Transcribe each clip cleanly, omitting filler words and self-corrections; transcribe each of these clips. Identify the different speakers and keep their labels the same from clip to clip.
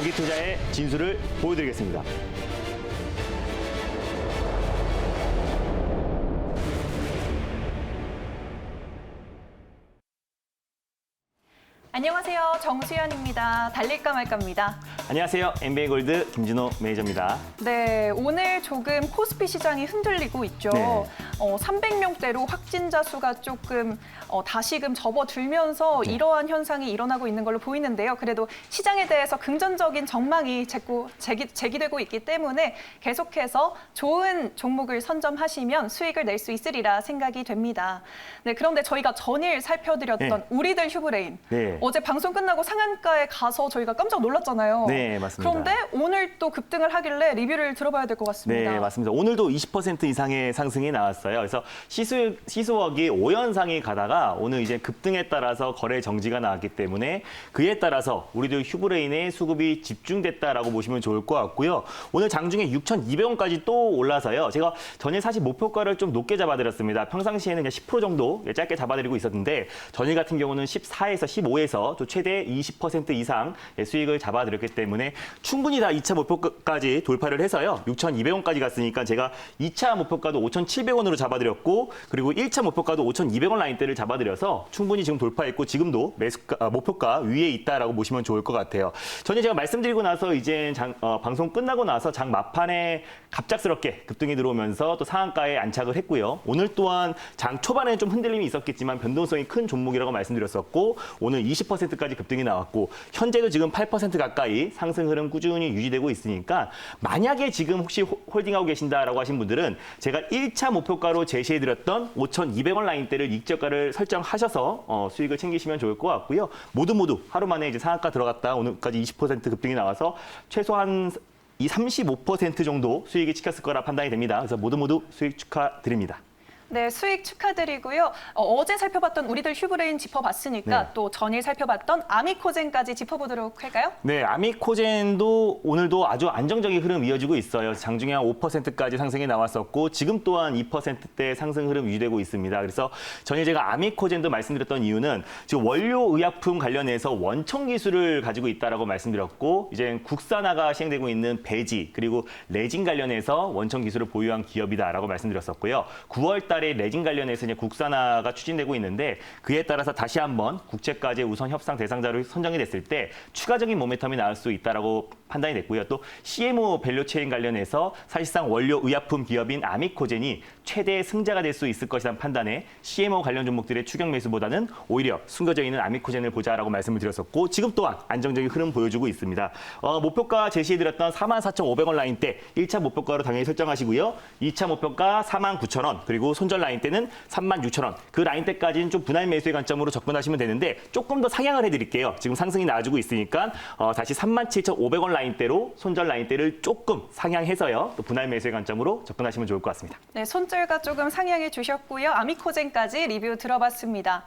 Speaker 1: 장기 투자의 진수를 보여드리겠습니다.
Speaker 2: 안녕하세요. 정수연입니다. 달릴까 말까입니다.
Speaker 1: 안녕하세요. MBN골드 김진호 매니저입니다.
Speaker 2: 네, 오늘 조금 코스피 시장이 흔들리고 있죠.
Speaker 1: 네.
Speaker 2: 300명대로 확진자 수가 조금 다시금 접어들면서 이러한 현상이 일어나고 있는 걸로 보이는데요. 그래도 시장에 대해서 긍정적인 전망이 자꾸 제기되고 있기 때문에 계속해서 좋은 종목을 선점하시면 수익을 낼 수 있으리라 생각이 됩니다. 네, 그런데 저희가 전일 살펴드렸던
Speaker 1: 네.
Speaker 2: 우리들 휴브레인.
Speaker 1: 네.
Speaker 2: 어제 방송 끝나고 상한가에 가서 저희가 깜짝 놀랐잖아요.
Speaker 1: 네, 맞습니다.
Speaker 2: 그런데 오늘 또 급등을 하길래 리뷰를 들어봐야 될 것 같습니다.
Speaker 1: 네, 맞습니다. 오늘도 20% 이상의 상승이 나왔어요. 그래서 시수억이 5연상이 가다가 오늘 이제 급등에 따라서 거래 정지가 나왔기 때문에 그에 따라서 우리도 휴브레인의 수급이 집중됐다라고 보시면 좋을 것 같고요. 오늘 장중에 6,200원까지 또 올라서요. 제가 전일 사실 목표가를 좀 높게 잡아드렸습니다. 평상시에는 그냥 10% 정도 짧게 잡아드리고 있었는데 전일 같은 경우는 14에서 15에서 또 최대 20% 이상 수익을 잡아드렸기 때문에 충분히 다 2차 목표가까지 돌파를 해서요. 6,200원까지 갔으니까 제가 2차 목표가도 5,700원으로 잡아드렸고 그리고 1차 목표가도 5,200원 라인대를 잡아드려서 충분히 지금 돌파했고 지금도 목표가 위에 있다라고 보시면 좋을 것 같아요. 전에 제가 말씀드리고 나서 이제 방송 끝나고 나서 장 막판에 갑작스럽게 급등이 들어오면서 또 상한가에 안착을 했고요. 오늘 또한 장 초반에 좀 흔들림이 있었겠지만 변동성이 큰 종목이라고 말씀드렸었고 오늘 20%까지 급등이 나왔고 현재도 지금 8% 가까이 상승 흐름 꾸준히 유지되고 있으니까 만약에 지금 혹시 홀딩하고 계신다라고 하신 분들은 제가 1차 목표가로 제시해드렸던 5,200원 라인대를 익저가를 설정하셔서 수익을 챙기시면 좋을 것 같고요. 모두 하루 만에 이제 상한가 들어갔다 오늘까지 20% 급등이 나와서 최소한 이 35% 정도 수익이 찍혔을 거라 판단이 됩니다. 그래서 모두 수익 축하드립니다.
Speaker 2: 네, 수익 축하드리고요. 어제 살펴봤던 우리들 휴브레인 짚어봤으니까
Speaker 1: 네.
Speaker 2: 또 전일 살펴봤던 아미코젠까지 짚어보도록 할까요?
Speaker 1: 네, 아미코젠도 오늘도 아주 안정적인 흐름 이어지고 있어요. 장중에 한 5%까지 상승이 나왔었고 지금 또한 2%대 상승 흐름 유지되고 있습니다. 그래서 전에 제가 아미코젠도 말씀드렸던 이유는 지금 원료 의약품 관련해서 원청 기술을 가지고 있다라고 말씀드렸고 이제 국산화가 시행되고 있는 배지 그리고 레진 관련해서 원청 기술을 보유한 기업이다라고 말씀드렸었고요. 9월 달에 레진 관련해서 이제 국산화가 추진되고 있는데 그에 따라서 다시 한번 국제과제 우선 협상 대상자로 선정이 됐을 때 추가적인 모멘텀이 나올 수 있다라고 판단이 됐고요. 또 CMO 밸류체인 관련해서 사실상 원료 의약품 기업인 아미코젠이 최대 승자가 될 수 있을 것이라는 판단에 CMO 관련 종목들의 추격 매수보다는 오히려 숨겨져 있는 아미코젠을 보자라고 말씀을 드렸었고 지금 또한 안정적인 흐름 보여주고 있습니다. 목표가 제시해드렸던 44,500원 라인대 1차 목표가로 당연히 설정하시고요. 2차 목표가 49,000원 그리고 손절 라인대는 36,000원. 그 라인대까지는 좀 분할 매수의 관점으로 접근하시면 되는데 조금 더 상향을 해드릴게요. 지금 상승이 나와주고 있으니까 다시 37,500원 라인대로 손절 라인대를 조금 상향해서요. 또 분할 매수의 관점으로 접근하시면 좋을 것 같습니다.
Speaker 2: 네, 손절가 조금 상향해 주셨고요. 아미코젠까지 리뷰 들어봤습니다.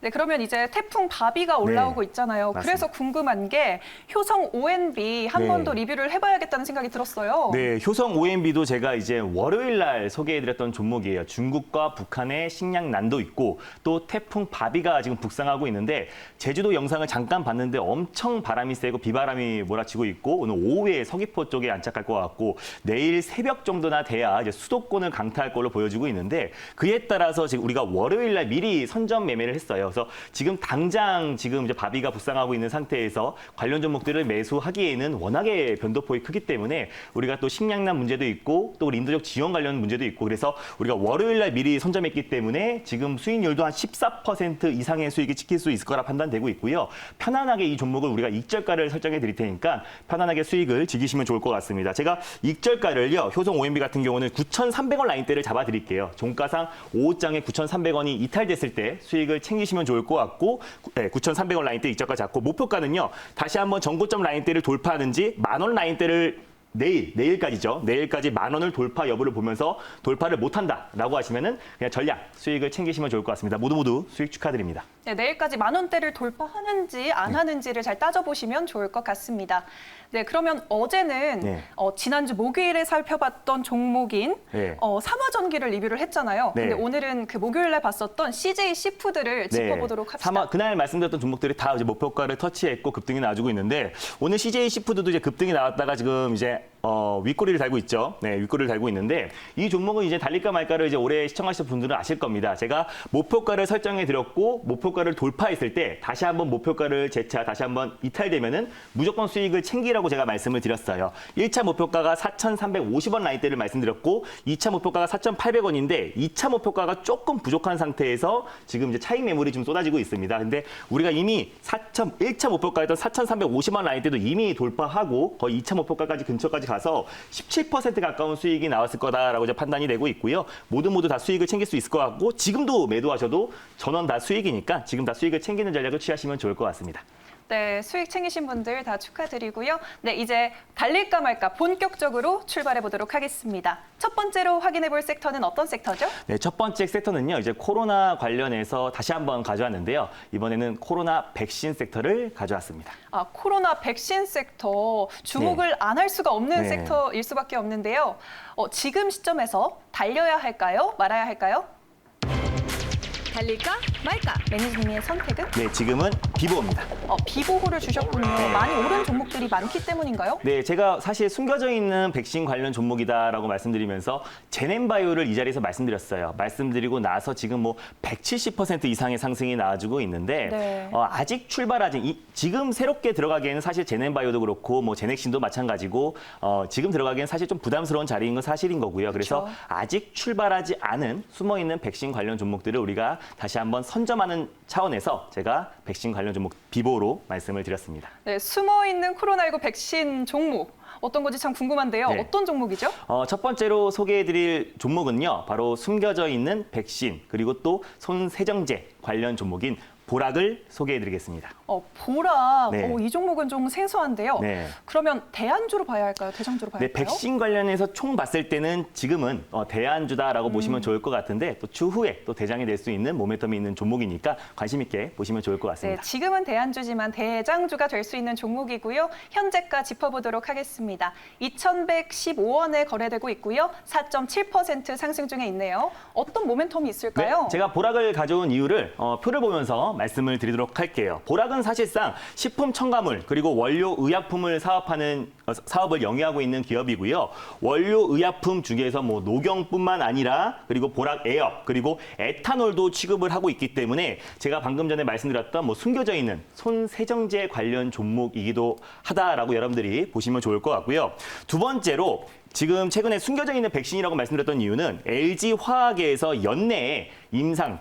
Speaker 2: 네, 그러면 이제 태풍 바비가 올라오고
Speaker 1: 네,
Speaker 2: 있잖아요.
Speaker 1: 맞습니다.
Speaker 2: 그래서 궁금한 게 효성 ONB 한 번 더
Speaker 1: 네.
Speaker 2: 리뷰를 해봐야겠다는 생각이 들었어요.
Speaker 1: 네, 효성 OMB도 제가 이제 월요일 날 소개해드렸던 종목이에요. 중국과 북한의 식량 난도 있고 또 태풍 바비가 지금 북상하고 있는데 제주도 영상을 잠깐 봤는데 엄청 바람이 세고 비바람이 몰아치고 있고 오늘 오후에 서귀포 쪽에 안착할 것 같고 내일 새벽 정도나 돼야 이제 수도권을 강타할 걸로 보여지고 있는데 그에 따라서 지금 우리가 월요일 날 미리 선점 매매를 했어요. 그래서 지금 당장 지금 이제 바비가 북상하고 있는 상태에서 관련 종목들을 매수하기에는 워낙에 변동폭이 크기 때문에 우리가 또 식량난 문제도 있고 또 인도적 지원 관련 문제도 있고 그래서 우리가 월요일 날 미리 선점했기 때문에 지금 수익률도 한 14% 이상의 수익이 찍힐 수 있을 거라 판단되고 있고요. 편안하게 이 종목을 우리가 익절가를 설정해 드릴 테니까 편안하게 수익을 즐기시면 좋을 것 같습니다. 제가 익절가를요. 효성 OMB 같은 경우는 9,300원 라인대를 잡아 드릴게요. 종가상 5호장에 9,300원이 이탈됐을 때 수익을 챙기시면 좋을 것 같고 9,300원 라인대 익절가 잡고 목표가는요. 다시 한번 전고점 라인대를 돌파하는지 10,000원 라인대를 내일까지죠. 내일까지 10,000원을 돌파 여부를 보면서 돌파를 못한다라고 하시면은 그냥 전략 수익을 챙기시면 좋을 것 같습니다. 모두 수익 축하드립니다.
Speaker 2: 네, 내일까지 10,000원대를 돌파하는지 안 하는지를 잘 따져보시면 좋을 것 같습니다. 네, 그러면 어제는
Speaker 1: 네.
Speaker 2: 지난주 목요일에 살펴봤던 종목인
Speaker 1: 네.
Speaker 2: 삼화전기를 리뷰를 했잖아요.
Speaker 1: 네.
Speaker 2: 근데 오늘은 그 목요일에 봤었던 CJ 시푸드를 짚어보도록 합시다.
Speaker 1: 그날 말씀드렸던 종목들이 다 이제 목표가를 터치했고 급등이 나와주고 있는데 오늘 CJ 시푸드도 이제 급등이 나왔다가 지금 이제 윗꼬리를 달고 있죠. 네, 윗꼬리를 달고 있는데 이 종목은 이제 달릴까 말까를 이제 올해 시청하시는 분들은 아실 겁니다. 제가 목표가를 설정해 드렸고 목표가를 돌파했을 때 다시 한번 목표가를 재차 다시 한번 이탈되면은 무조건 수익을 챙기라고 제가 말씀을 드렸어요. 1차 목표가가 4,350원 라인대를 말씀드렸고 2차 목표가가 4,800원인데 2차 목표가가 조금 부족한 상태에서 지금 이제 차익 매물이 좀 쏟아지고 있습니다. 근데 우리가 이미 1차 목표가였던 4,350원 라인대도 이미 돌파하고 거의 2차 목표가까지 근처까지 가서 17% 가까운 수익이 나왔을 거다라고 이제 판단이 되고 있고요. 모두 다 수익을 챙길 수 있을 것 같고 지금도 매도하셔도 전원 다 수익이니까 지금 다 수익을 챙기는 전략을 취하시면 좋을 것 같습니다.
Speaker 2: 네, 수익 챙기신 분들 다 축하드리고요. 네, 이제 달릴까 말까 본격적으로 출발해 보도록 하겠습니다. 첫 번째로 확인해 볼 섹터는 어떤 섹터죠?
Speaker 1: 네, 첫 번째 섹터는요. 이제 코로나 관련해서 다시 한번 가져왔는데요. 이번에는 코로나 백신 섹터를 가져왔습니다.
Speaker 2: 코로나 백신 섹터 주목을
Speaker 1: 네.
Speaker 2: 안 할 수가 없는
Speaker 1: 네.
Speaker 2: 섹터일 수밖에 없는데요. 지금 시점에서 달려야 할까요? 말아야 할까요? 달릴까 말까? 매니저님의 선택은?
Speaker 1: 네, 지금은 비보입니다.
Speaker 2: 비보호를 주셨군요.
Speaker 1: 네.
Speaker 2: 많이 오른 종목들이 많기 때문인가요?
Speaker 1: 네, 제가 사실 숨겨져 있는 백신 관련 종목이다라고 말씀드리면서 제넨바이오를 이 자리에서 말씀드렸어요. 말씀드리고 나서 지금 뭐 170% 이상의 상승이 나와주고 있는데
Speaker 2: 네.
Speaker 1: 아직 출발하지 지금 새롭게 들어가기에는 사실 제넨바이오도 그렇고 뭐 제넥신도 마찬가지고 지금 들어가기에는 사실 좀 부담스러운 자리인 건 사실인 거고요. 그래서
Speaker 2: 그렇죠.
Speaker 1: 아직 출발하지 않은 숨어 있는 백신 관련 종목들을 우리가 다시 한번 선점하는 차원에서 제가 백신 관련 종목 비보로 말씀을 드렸습니다.
Speaker 2: 네, 숨어있는 코로나19 백신 종목. 어떤 건지 참 궁금한데요.
Speaker 1: 네.
Speaker 2: 어떤 종목이죠?
Speaker 1: 첫 번째로 소개해드릴 종목은요. 바로 숨겨져 있는 백신 그리고 또 손세정제 관련 종목인 보락을 소개해드리겠습니다.
Speaker 2: 보락.
Speaker 1: 네.
Speaker 2: 이 종목은 좀 생소한데요.
Speaker 1: 네.
Speaker 2: 그러면 대안주로 봐야 할까요? 대장주로 봐야
Speaker 1: 네,
Speaker 2: 할까요?
Speaker 1: 백신 관련해서 총 봤을 때는 지금은 대안주다라고 보시면 좋을 것 같은데 또 추후에 또 대장이 될 수 있는 모멘텀이 있는 종목이니까 관심 있게 보시면 좋을 것
Speaker 2: 네,
Speaker 1: 같습니다.
Speaker 2: 지금은 대안주지만 대장주가 될 수 있는 종목이고요. 현재가 짚어보도록 하겠습니다. 2,115원에 거래되고 있고요. 4.7% 상승 중에 있네요. 어떤 모멘텀이 있을까요?
Speaker 1: 네, 제가 보락을 가져온 이유를 표를 보면서 말씀을 드리도록 할게요. 보락은 사실상 식품 첨가물 그리고 원료 의약품을 사업을 영위하고 있는 기업이고요. 원료 의약품 중에서 뭐 녹용뿐만 아니라 그리고 보락 에어 그리고 에탄올도 취급을 하고 있기 때문에 제가 방금 전에 말씀드렸던 뭐 숨겨져 있는 손세정제 관련 종목이기도 하다라고 여러분들이 보시면 좋을 것 같고요. 두 번째로 지금 최근에 숨겨져 있는 백신이라고 말씀드렸던 이유는 LG화학에서 연내에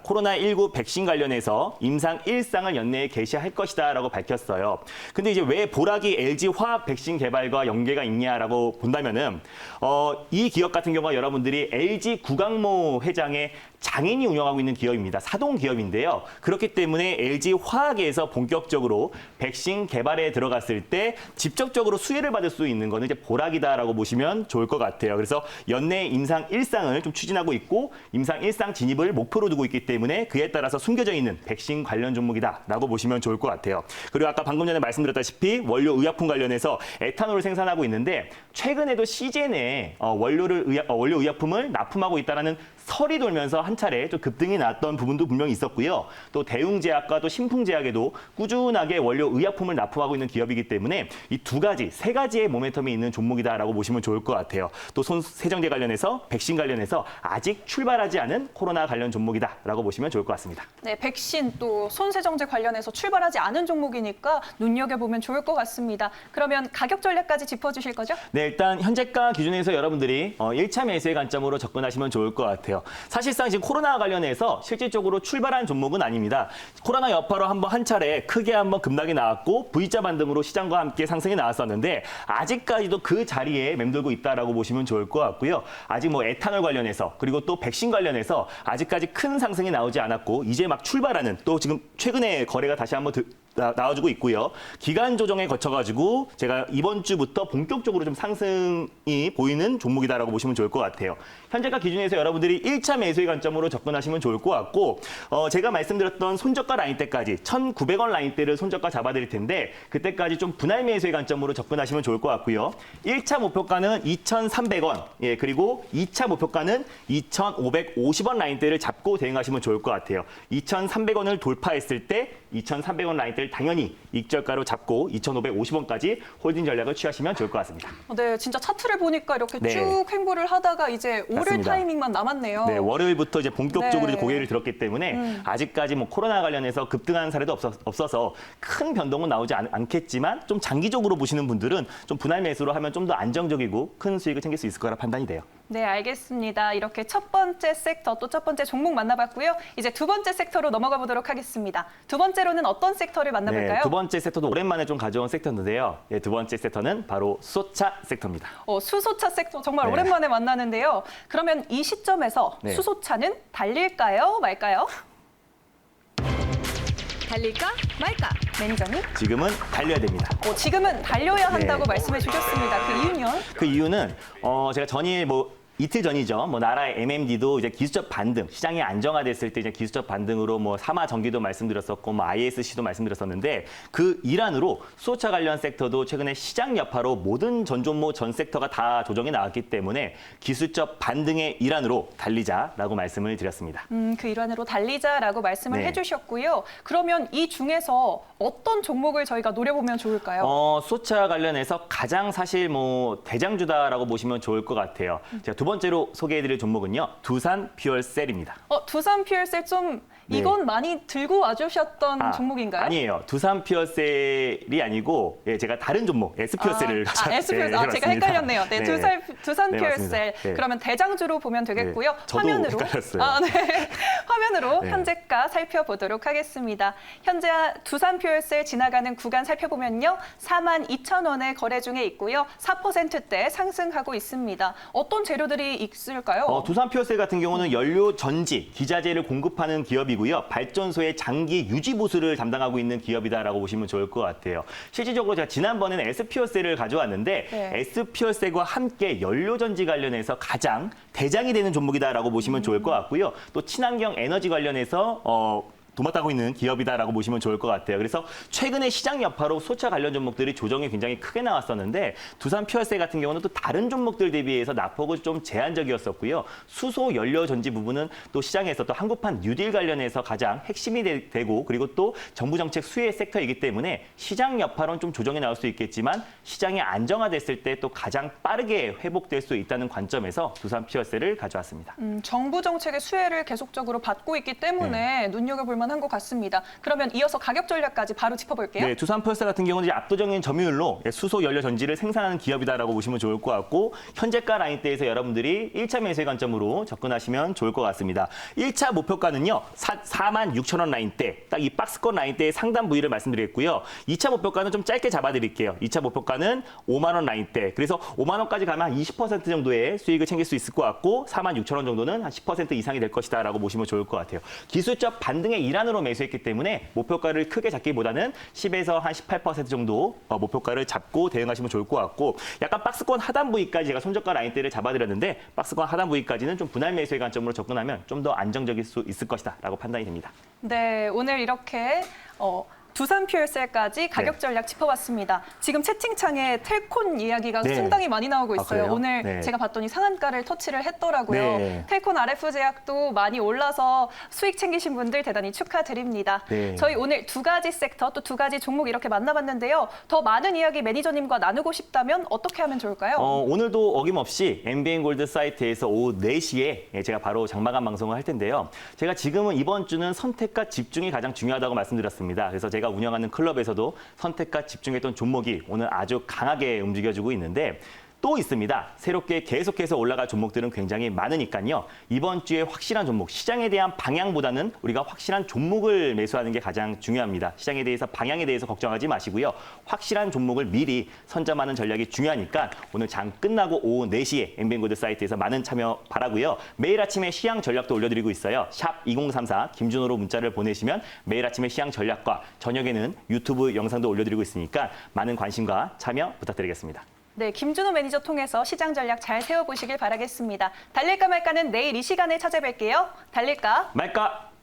Speaker 1: 코로나19 백신 관련해서 임상 1상을 연내에 개시할 것이다라고 밝혔어요. 근데 이제 왜 보락이 LG화학 백신 개발과 연계가 있냐라고 본다면은 이 기업 같은 경우가 여러분들이 LG 구강모 회장의 장인이 운영하고 있는 기업입니다. 사동 기업인데요. 그렇기 때문에 LG화학에서 본격적으로 백신 개발에 들어갔을 때 직접적으로 수혜를 받을 수 있는 거는 이제 보락이다라고 보시면 좋을 것 같아요. 그래서 연내 임상 1상을 좀 추진하고 있고 임상 1상 진입을 목표로 두고 있기 때문에 그에 따라서 숨겨져 있는 백신 관련 종목이다라고 보시면 좋을 것 같아요. 그리고 아까 방금 전에 말씀드렸다시피 원료 의약품 관련해서 에탄올을 생산하고 있는데 최근에도 시젠에 원료 의약품을 납품하고 있다는 설이 돌면서 한 차례 좀 급등이 났던 부분도 분명히 있었고요. 또 대웅제약과 또 신풍제약에도 꾸준하게 원료 의약품을 납품하고 있는 기업이기 때문에 이 세 가지의 모멘텀이 있는 종목이다라고 보시면 좋을 것 같아요. 또 손세정제 관련해서 백신 관련해서 아직 출발하지 않은 코로나 관련 종목이다라고 보시면 좋을 것 같습니다.
Speaker 2: 네, 백신 또 손세정제 관련해서 출발하지 않은 종목이니까 눈여겨보면 좋을 것 같습니다. 그러면 가격 전략까지 짚어주실 거죠?
Speaker 1: 네, 일단 현재가 기준에서 여러분들이 1차 매수의 관점으로 접근하시면 좋을 것 같아요. 사실상 지금 코로나 관련해서 실질적으로 출발한 종목은 아닙니다. 코로나 여파로 한 차례 크게 한번 급락이 나왔고 V자 반등으로 시장과 함께 상승이 나왔었는데 아직까지도 그 자리에 맴돌고 있다라고 보시면 좋을 것 같고요. 아직 뭐 에탄올 관련해서 그리고 또 백신 관련해서 아직까지 큰 상승이 나오지 않았고 이제 막 출발하는 또 지금 최근에 거래가 다시 한번 나와주고 있고요. 기간 조정에 거쳐가지고 제가 이번 주부터 본격적으로 좀 상승이 보이는 종목이다라고 보시면 좋을 것 같아요. 현재가 기준에서 여러분들이 1차 매수의 관점으로 접근하시면 좋을 것 같고 제가 말씀드렸던 손저가 라인대까지 1,900원 라인대를 손저가 잡아드릴 텐데 그때까지 좀 분할 매수의 관점으로 접근하시면 좋을 것 같고요. 1차 목표가는 2,300원, 예, 그리고 2차 목표가는 2,550원 라인대를 잡고 대응하시면 좋을 것 같아요. 2,300원을 돌파했을 때 2,300원 라인대를 당연히 익절가로 잡고 2,550원까지 홀딩 전략을 취하시면 좋을 것 같습니다.
Speaker 2: 네, 진짜 차트를 보니까 이렇게
Speaker 1: 네.
Speaker 2: 쭉 횡보를 하다가 이제 오를
Speaker 1: 맞습니다.
Speaker 2: 타이밍만 남았네요.
Speaker 1: 네, 월요일부터 이제 본격적으로
Speaker 2: 네.
Speaker 1: 고개를 들었기 때문에 아직까지 뭐 코로나 관련해서 급등한 사례도 없어서 큰 변동은 나오지 않겠지만 좀 장기적으로 보시는 분들은 좀 분할 매수로 하면 좀 더 안정적이고 큰 수익을 챙길 수 있을 거라 판단이 돼요.
Speaker 2: 네, 알겠습니다. 이렇게 첫 번째 섹터 또 첫 번째 종목 만나봤고요. 이제 두 번째 섹터로 넘어가 보도록 하겠습니다. 두 번째로는 어떤 섹터를 만나볼까요?
Speaker 1: 네, 두 번째 섹터도 오랜만에 좀 가져온 섹터인데요. 네, 두 번째 섹터는 바로 수소차 섹터입니다.
Speaker 2: 수소차 섹터 정말
Speaker 1: 네.
Speaker 2: 오랜만에 만나는데요. 그러면 이 시점에서
Speaker 1: 네.
Speaker 2: 수소차는 달릴까요? 말까요?
Speaker 3: 달릴까 말까?
Speaker 2: 매니저님?
Speaker 1: 지금은 달려야 됩니다.
Speaker 2: 지금은 달려야 한다고
Speaker 1: 네.
Speaker 2: 말씀해 주셨습니다. 그 이유는요?
Speaker 1: 그 이유는 제가 전일 이틀 전이죠. 나라의 MMD도 이제 기술적 반등, 시장이 안정화됐을 때 이제 기술적 반등으로 사마 전기도 말씀드렸었고, ISC도 말씀드렸었는데 그 일환으로 수소차 관련 섹터도 최근에 시장 여파로 모든 전 종목 전 섹터가 다 조정이 나왔기 때문에 기술적 반등의 일환으로 달리자라고 말씀을 드렸습니다.
Speaker 2: 그 일환으로 달리자라고 말씀을
Speaker 1: 네.
Speaker 2: 해주셨고요. 그러면 이 중에서 어떤 종목을 저희가 노려보면 좋을까요?
Speaker 1: 수소차 관련해서 가장 사실 대장주다라고 보시면 좋을 것 같아요. 제가 두 번째로 소개해드릴 종목은요, 두산 퓨얼셀입니다.
Speaker 2: 두산 퓨얼셀 좀
Speaker 1: 네.
Speaker 2: 이건 많이 들고 와주셨던 종목인가요?
Speaker 1: 아니에요. 두산 퓨얼셀이 아니고 제가 다른 종목 S퓨얼셀을
Speaker 2: S퓨얼셀. 제가 헷갈렸네요. 네, 두산
Speaker 1: 네,
Speaker 2: 퓨얼셀.
Speaker 1: 네.
Speaker 2: 그러면 대장주로 보면 되겠고요.
Speaker 1: 네, 저도
Speaker 2: 화면으로
Speaker 1: 헷갈렸어요.
Speaker 2: 네. 화면으로
Speaker 1: 네.
Speaker 2: 현재가 살펴보도록 하겠습니다. 현재 두산 퓨얼셀 지나가는 구간 살펴보면요. 42,000원에 거래 중에 있고요. 4%대 상승하고 있습니다. 어떤 재료들이 있을까요?
Speaker 1: 두산 퓨얼셀 같은 경우는 연료 전지, 기자재를 공급하는 기업이고요. 발전소의 장기 유지 보수를 담당하고 있는 기업이다라고 보시면 좋을 것 같아요. 실질적으로 제가 지난번에는 S퓨얼셀을 가져왔는데
Speaker 2: 네.
Speaker 1: S퓨얼셀과 함께 연료 전지 관련해서 가장 대장이 되는 종목이다라고 보시면 좋을 것 같고요. 또 친환경 에너지 관련해서 도맡아고 있는 기업이다라고 보시면 좋을 것 같아요. 그래서 최근에 시장 여파로 수소차 관련 종목들이 조정이 굉장히 크게 나왔었는데 두산 퓨얼셀 같은 경우는 또 다른 종목들 대비해서 낙폭은 좀 제한적이었었고요. 수소 연료 전지 부분은 또 시장에서 또 한국판 뉴딜 관련해서 가장 핵심이 되고 그리고 또 정부 정책 수혜 섹터이기 때문에 시장 여파로는 좀 조정이 나올 수 있겠지만 시장이 안정화됐을 때 또 가장 빠르게 회복될 수 있다는 관점에서 두산 퓨얼셀을 가져왔습니다.
Speaker 2: 정부 정책의 수혜를 계속적으로 받고 있기 때문에 눈여겨볼 만한 것 같습니다. 그러면 이어서 가격 전략까지 바로 짚어볼게요.
Speaker 1: 네, 두산 퓨얼셀 같은 경우는 이제 압도적인 점유율로 수소 연료 전지를 생산하는 기업이다라고 보시면 좋을 것 같고 현재가 라인대에서 여러분들이 1차 매수의 관점으로 접근하시면 좋을 것 같습니다. 1차 목표가는요. 46,000원 라인대, 딱 이 박스권 라인대의 상단 부위를 말씀드리겠고요. 2차 목표가는 좀 짧게 잡아드릴게요. 2차 목표가는 5만 원 라인대. 그래서 5만 원까지 가면 한 20% 정도의 수익을 챙길 수 있을 것 같고 46,000원 정도는 한 10% 이상이 될 것이다라고 보시면 좋을 것 같아요. 기술적 반등의 일환으로 매수했기 때문에 목표가를 크게 잡기보다는 10에서 한 18% 정도 목표가를 잡고 대응하시면 좋을 것 같고 약간 박스권 하단 부위까지 제가 손저가 라인대를 잡아드렸는데 박스권 하단 부위까지는 좀 분할 매수의 관점으로 접근하면 좀 더 안정적일 수 있을 것이다 라고 판단이 됩니다.
Speaker 2: 네, 오늘 이렇게 두산 퓨얼셀까지 가격 전략 짚어봤습니다. 지금 채팅창에 텔콘 이야기가
Speaker 1: 네.
Speaker 2: 상당히 많이 나오고 있어요.
Speaker 1: 그래요?
Speaker 2: 오늘
Speaker 1: 네.
Speaker 2: 제가 봤더니 상한가를 터치를 했더라고요.
Speaker 1: 네.
Speaker 2: 텔콘 RF 제약도 많이 올라서 수익 챙기신 분들 대단히 축하드립니다.
Speaker 1: 네.
Speaker 2: 저희 오늘 두 가지 섹터 또 두 가지 종목 이렇게 만나봤는데요. 더 많은 이야기 매니저님과 나누고 싶다면 어떻게 하면 좋을까요?
Speaker 1: 오늘도 어김없이 MBN골드 사이트에서 오후 4시에 제가 바로 장마감 방송을 할 텐데요. 제가 지금은 이번 주는 선택과 집중이 가장 중요하다고 말씀드렸습니다. 그래서 제가 운영하는 클럽에서도 선택과 집중했던 종목이 오늘 아주 강하게 움직여주고 있는데 또 있습니다. 새롭게 계속해서 올라갈 종목들은 굉장히 많으니까요. 이번 주에 확실한 종목, 시장에 대한 방향보다는 우리가 확실한 종목을 매수하는 게 가장 중요합니다. 시장에 대해서 방향에 대해서 걱정하지 마시고요. 확실한 종목을 미리 선점하는 전략이 중요하니까 오늘 장 끝나고 오후 4시에 엠뱅고드 사이트에서 많은 참여 바라고요. 매일 아침에 시황 전략도 올려드리고 있어요. 샵 2034 김준호로 문자를 보내시면 매일 아침에 시황 전략과 저녁에는 유튜브 영상도 올려드리고 있으니까 많은 관심과 참여 부탁드리겠습니다.
Speaker 2: 네, 김준호 매니저 통해서 시장 전략 잘 세워보시길 바라겠습니다. 달릴까 말까는 내일 이 시간에 찾아뵐게요. 달릴까?
Speaker 1: 말까?